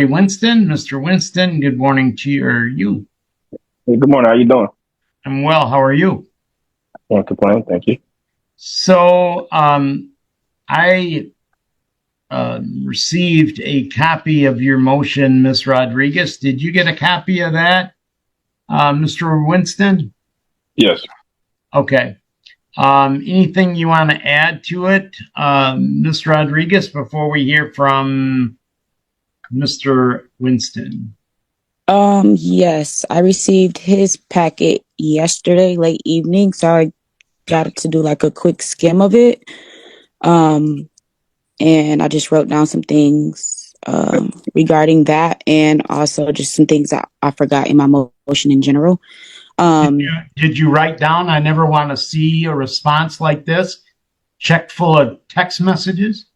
Winston. Mr. Winston, good morning to you. Hey, good morning. How you doing? I'm well. How are you? Can't complain. Thank you. So, I received a copy of your motion, Ms. Rodriguez. Did you get a copy of that, Mr. Winston? Yes. Okay. Anything you want to add to it, Ms. Rodriguez, before we hear from Mr. Winston? Yes, I received his packet yesterday, late evening, so I got to do like a quick skim of it. And I just wrote down some things regarding that, and also just some things that I forgot in my motion in general. Did you write down, I never want to see a response like this, checked full of text messages?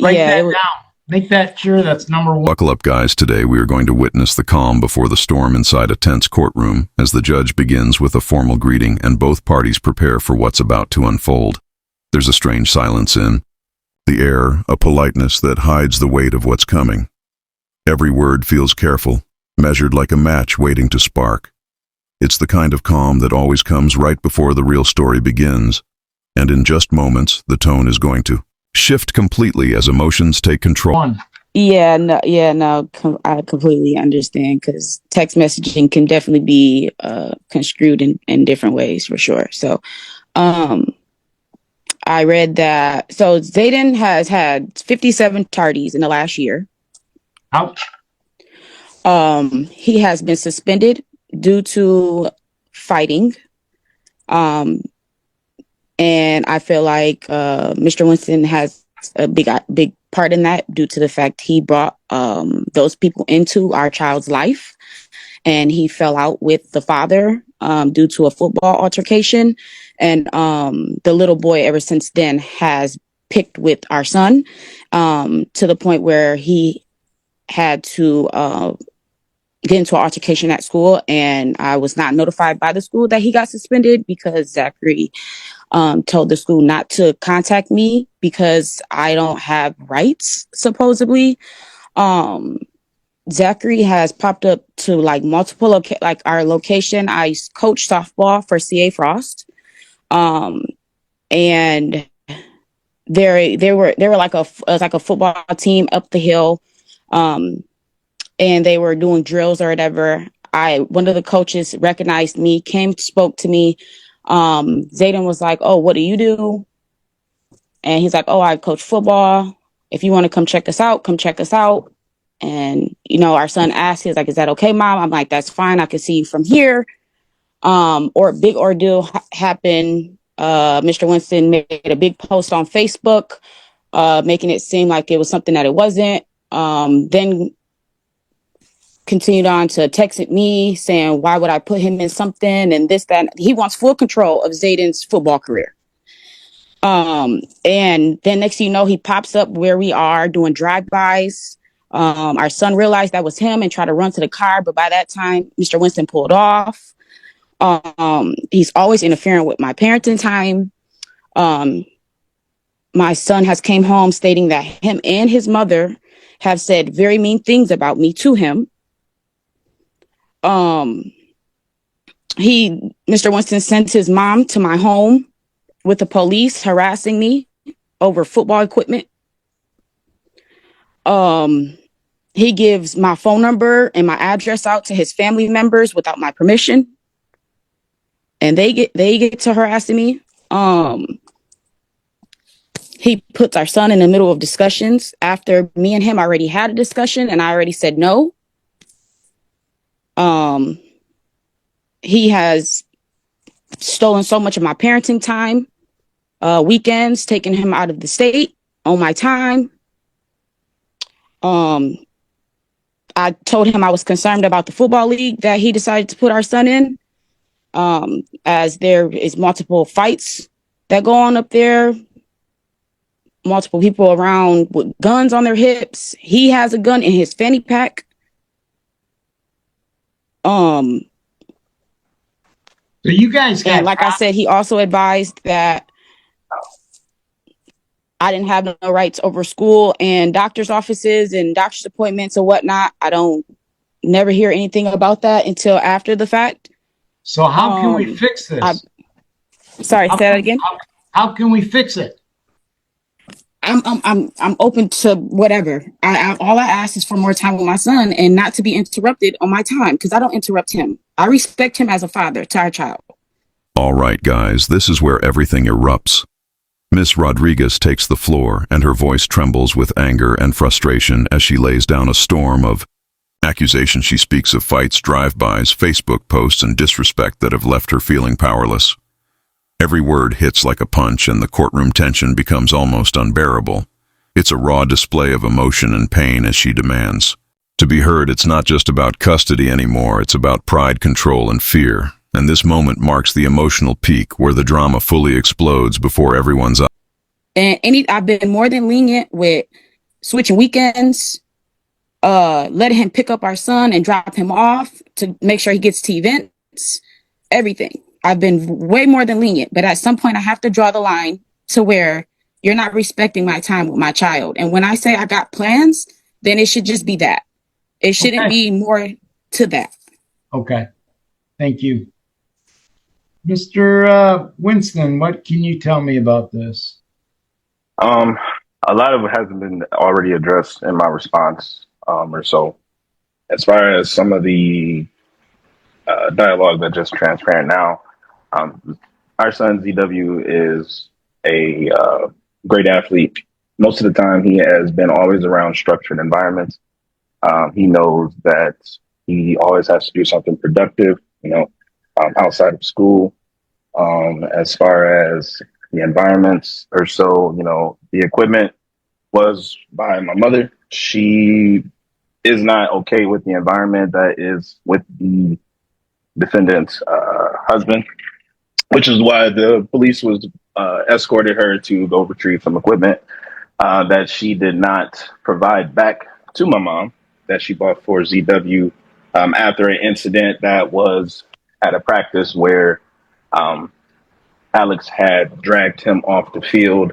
Write that down. Make that sure that's number one. Buckle up, guys. Today we are going to witness the calm before the storm inside a tense courtroom as the judge begins with a formal greeting and both parties prepare for what's about to unfold. There's a strange silence in the air, a politeness that hides the weight of what's coming. Every word feels careful, measured like a match waiting to spark. It's the kind of calm that always comes right before the real story begins. And in just moments, the tone is going to shift completely as emotions take control. I completely understand, because text messaging can definitely be construed in different ways for sure. So, I read that. So Zayden has had 57 tardies in the last year. Ouch. He has been suspended due to fighting. And I feel like Mr. Winston has a big part in that, due to the fact he brought those people into our child's life, and he fell out with the father due to a football altercation. And the little boy ever since then has picked with our son to the point where he had to get into an altercation at school, and I was not notified by the school that he got suspended because Zachary told the school not to contact me because I don't have rights, supposedly. Zachary has popped up to like multiple like our location. I coach softball for CA Frost, and they were like a football team up the hill, and they were doing drills or whatever. One of the coaches recognized me, spoke to me. Zayden was like, "Oh, what do you do?" And he's like, "Oh, I coach football. If you want to come check us out, come check us out." And, our son asked, he's like, "Is that okay, Mom?" I'm like, "That's fine. I can see you from here." Or a big ordeal happened. Mr. Winston made a big post on Facebook, making it seem like it was something that it wasn't. Then continued on to text at me saying, why would I put him in something and this, that. He wants full control of Zayden's football career. And then next thing you know, he pops up where we are doing drive-bys. Our son realized that was him and tried to run to the car, but by that time, Mr. Winston pulled off. He's always interfering with my parenting time. My son has came home stating that him and his mother have said very mean things about me to him. Mr. Winston sent his mom to my home with the police harassing me over football equipment. He gives my phone number and my address out to his family members without my permission, and they get to harassing me. He puts our son in the middle of discussions after me and him already had a discussion, and I already said no. He has stolen so much of my parenting time, weekends, taking him out of the state on my time. I told him I was concerned about the football league that he decided to put our son in, as there is multiple fights that go on up there, multiple people around with guns on their hips. He has a gun in his fanny pack. So you guys got, and like I said, he also advised that I didn't have no rights over school and doctor's offices and doctor's appointments or whatnot. I don't never hear anything about that until after the fact. So how can we fix this? Sorry, say that again. How can we fix it? I'm open to whatever. All I ask is for more time with my son and not to be interrupted on my time, because I don't interrupt him. I respect him as a father to our child. All right, guys, this is where everything erupts. Miss Rodriguez takes the floor, and her voice trembles with anger and frustration as she lays down a storm of accusations. She speaks of fights, drive-bys, Facebook posts, and disrespect that have left her feeling powerless. Every word hits like a punch, and the courtroom tension becomes almost unbearable. It's a raw display of emotion and pain as she demands. To be heard, it's not just about custody anymore, it's about pride, control, and fear. And this moment marks the emotional peak where the drama fully explodes before everyone's eyes. And I've been more than lenient with switching weekends, letting him pick up our son and drop him off to make sure he gets to events, everything. I've been way more than lenient, but at some point I have to draw the line to where you're not respecting my time with my child. And when I say I got plans, then it should just be that. It shouldn't be more to that. Okay. Thank you. Mr. Winston, what can you tell me about this? A lot of it hasn't been already addressed in my response, or so. As far as some of the dialogue that just transparent now, our son ZW is a great athlete. Most of the time, he has been always around structured environments. He knows that he always has to do something productive, outside of school. As far as the environments or so, the equipment was by my mother. She is not okay with the environment that is with the defendant's husband, which is why the police was escorted her to go retrieve some equipment that she did not provide back to my mom, that she bought for ZW after an incident that was at a practice where Alex had dragged him off the field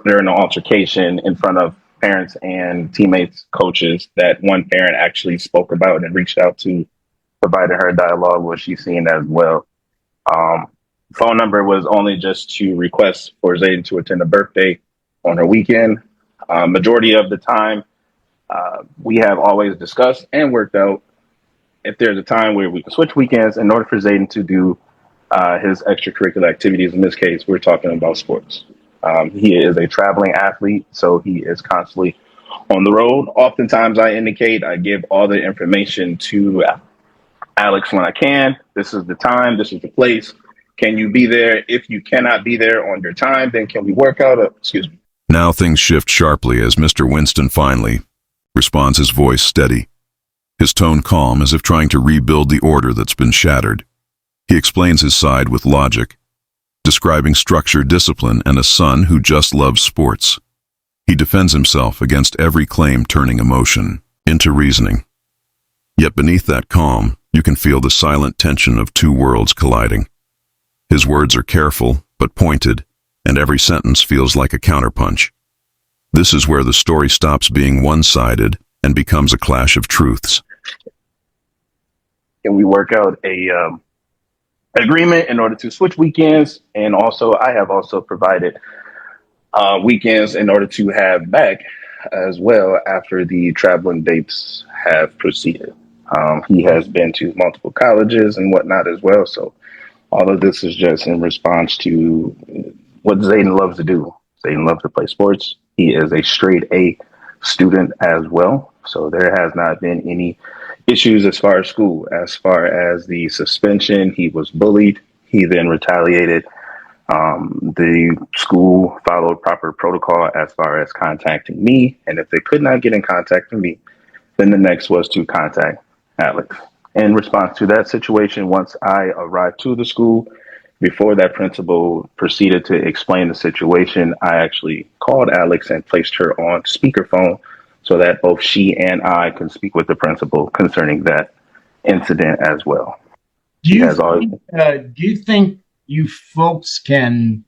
during an altercation in front of parents and teammates, coaches, that one parent actually spoke about and reached out to, provided her dialogue, what she's seen as well. Phone number was only just to request for Zayden to attend a birthday on her weekend. Majority of the time, we have always discussed and worked out if there's a time where we can switch weekends in order for Zayden to do his extracurricular activities. In this case, we're talking about sports. He is a traveling athlete, so he is constantly on the road. Oftentimes I give all the information to Alex when I can. This is the time, this is the place. Can you be there? If you cannot be there on your time, then can we work out excuse me. Now things shift sharply as Mr. Winston finally responds, his voice steady, his tone calm, as if trying to rebuild the order that's been shattered. He explains his side with logic, describing structure, discipline, and a son who just loves sports. He defends himself against every claim, turning emotion into reasoning. Yet beneath that calm, you can feel the silent tension of two worlds colliding. His words are careful but pointed, and every sentence feels like a counterpunch. This is where the story stops being one-sided and becomes a clash of truths. Can we work out a agreement in order to switch weekends? And also, I have also provided weekends in order to have back as well after the traveling dates have proceeded. He has been to multiple colleges and whatnot as well. So all of this is just in response to what Zayden loves to do. Zayden loves to play sports. He is a straight A student as well. So there has not been any issues as far as school. As far as the suspension, he was bullied. He then retaliated. The school followed proper protocol as far as contacting me. And if they could not get in contact with me, then the next was to contact Alex. In response to that situation, once I arrived to the school, before that principal proceeded to explain the situation, I actually called Alex and placed her on speakerphone so that both she and I can speak with the principal concerning that incident as well. Do you think you folks can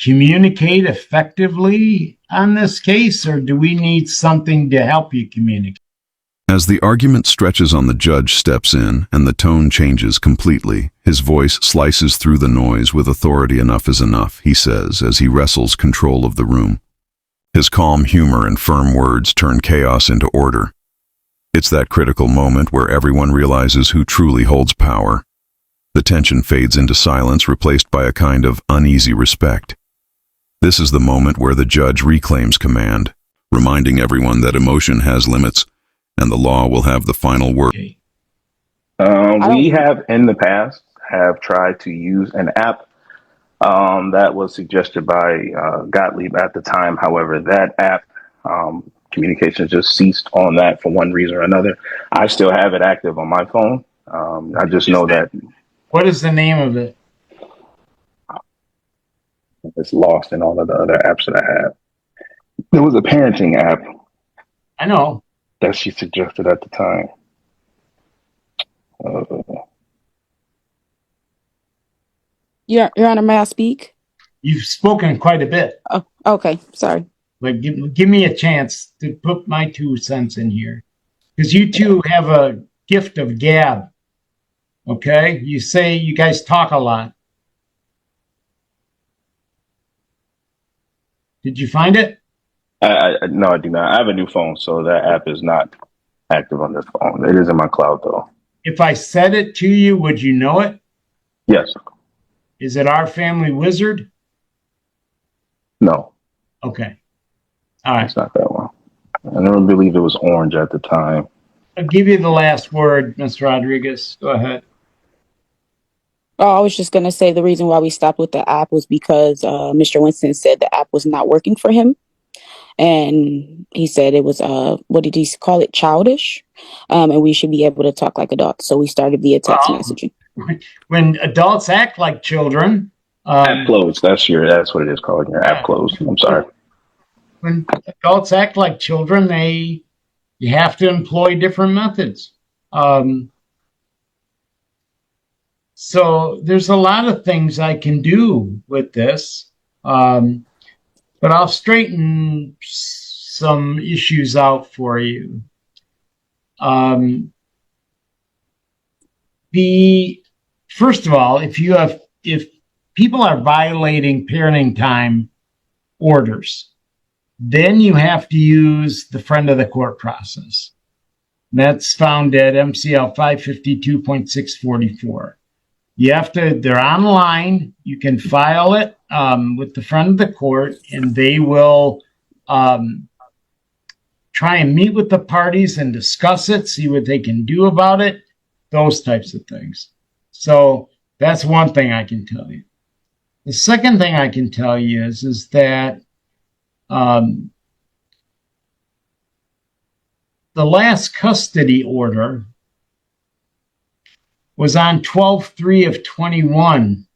communicate effectively on this case, or do we need something to help you communicate? As the argument stretches on, the judge steps in and the tone changes completely. His voice slices through the noise with authority. Enough is enough, he says as he wrestles control of the room. His calm humor and firm words turn chaos into order. It's that critical moment where everyone realizes who truly holds power. The tension fades into silence, replaced by a kind of uneasy respect. This is the moment where the judge reclaims command, reminding everyone that emotion has limits and the law will have the final word. We have in the past have tried to use an app that was suggested by Gottlieb at the time. However, that app communication just ceased on that for one reason or another. I still have it active on my phone. I just know that. What is the name of it? It's lost in all of the other apps that I have. There was a parenting app. I know. That she suggested at the time. Your Honor, may I speak? You've spoken quite a bit. Oh, okay. Sorry. But give me a chance to put my 2 cents in here. Because you two have a gift of gab. Okay? You say you guys talk a lot. Did you find it? No, I do not. I have a new phone, so that app is not active on this phone. It is in my cloud, though. If I said it to you, would you know it? Yes. Is it Our Family Wizard? No. Okay. All right. It's not that one. I never believe it was orange at the time. I'll give you the last word, Ms. Rodriguez. Go ahead. Oh, I was just going to say the reason why we stopped with the app was because Mr. Winston said the app was not working for him. And he said it was, what did he call it? Childish. And we should be able to talk like adults. So we started via text messaging. When adults act like children. App closed. That's what it is called. Your app closed. I'm sorry. When adults act like children, you have to employ different methods. So there's a lot of things I can do with this. But I'll straighten some issues out for you. First of all, if people are violating parenting time orders, then you have to use the friend of the court process. That's found at MCL 552.644. They're online. You can file it with the friend of the court, and they will try and meet with the parties and discuss it, see what they can do about it, those types of things. So that's one thing I can tell you. The second thing I can tell you is that the last custody order was on 12/3 of 21.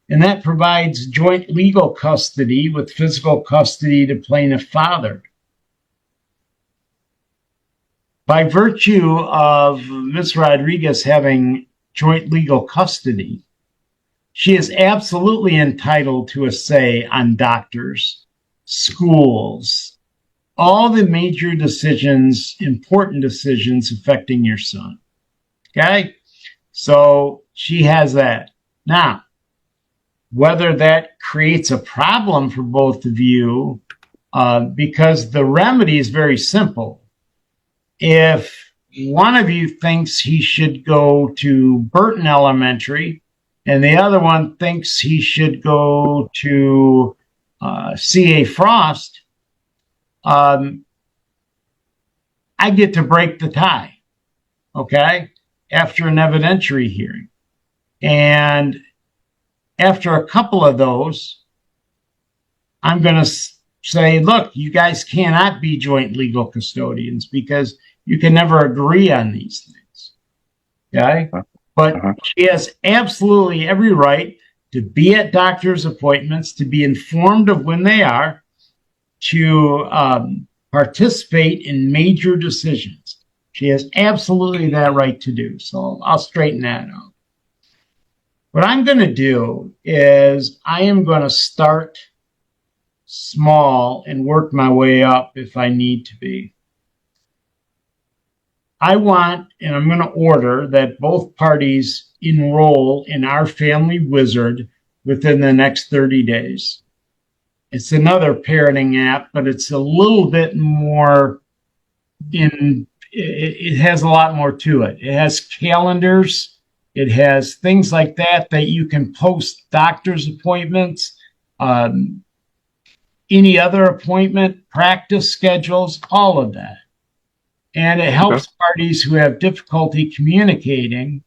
And that provides joint legal custody with physical custody to plaintiff father. By virtue of Ms. Rodriguez having joint legal custody, she is absolutely entitled to a say on doctors, schools, all the major decisions, important decisions affecting your son. Okay? So she has that. Now, whether that creates a problem for both of you, because the remedy is very simple. If one of you thinks he should go to Burton Elementary and the other one thinks he should go to C.A. Frost, I get to break the tie, okay, after an evidentiary hearing. And after a couple of those, I'm going to say, look, you guys cannot be joint legal custodians because you can never agree on these things. Okay? But she has absolutely every right to be at doctor's appointments, to be informed of when they are, to participate in major decisions. She has absolutely that right to do. So I'll straighten that out. What I'm going to do is I am going to start small and work my way up if I need to be. I want, and I'm going to order that both parties enroll in our family wizard within the next 30 days. It's another parenting app, but it's a little bit more it has a lot more to it. It has calendars. It has things like that you can post doctor's appointments, any other appointment, practice schedules, all of that. And it helps parties who have difficulty communicating.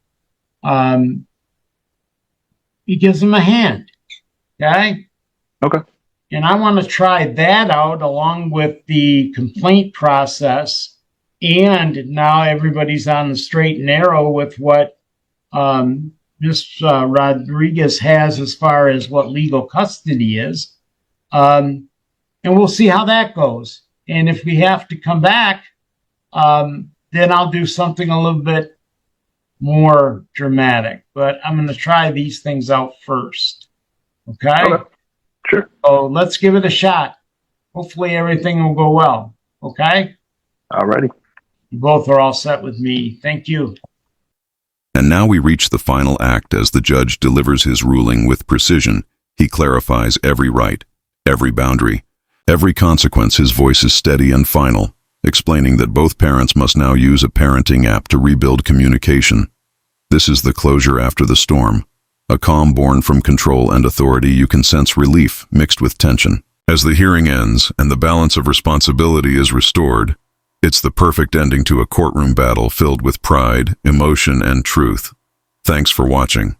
It gives them a hand. Okay? Okay. And I want to try that out along with the complaint process. And now everybody's on the straight and narrow with what Ms. Rodriguez has as far as what legal custody is. And we'll see how that goes. And if we have to come back, then I'll do something a little bit more dramatic. But I'm going to try these things out first. Okay? Sure. So let's give it a shot. Hopefully everything will go well. Okay? Alrighty. You both are all set with me. Thank you. And now we reach the final act as the judge delivers his ruling with precision. He clarifies every right, every boundary, every consequence. His voice is steady and final, explaining that both parents must now use a parenting app to rebuild communication. This is the closure after the storm. A calm born from control and authority. You can sense relief mixed with tension. As the hearing ends and the balance of responsibility is restored, it's the perfect ending to a courtroom battle filled with pride, emotion, and truth. Thanks for watching.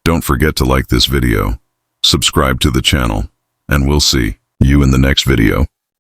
Don't forget to like this video, subscribe to the channel, and we'll see you in the next video.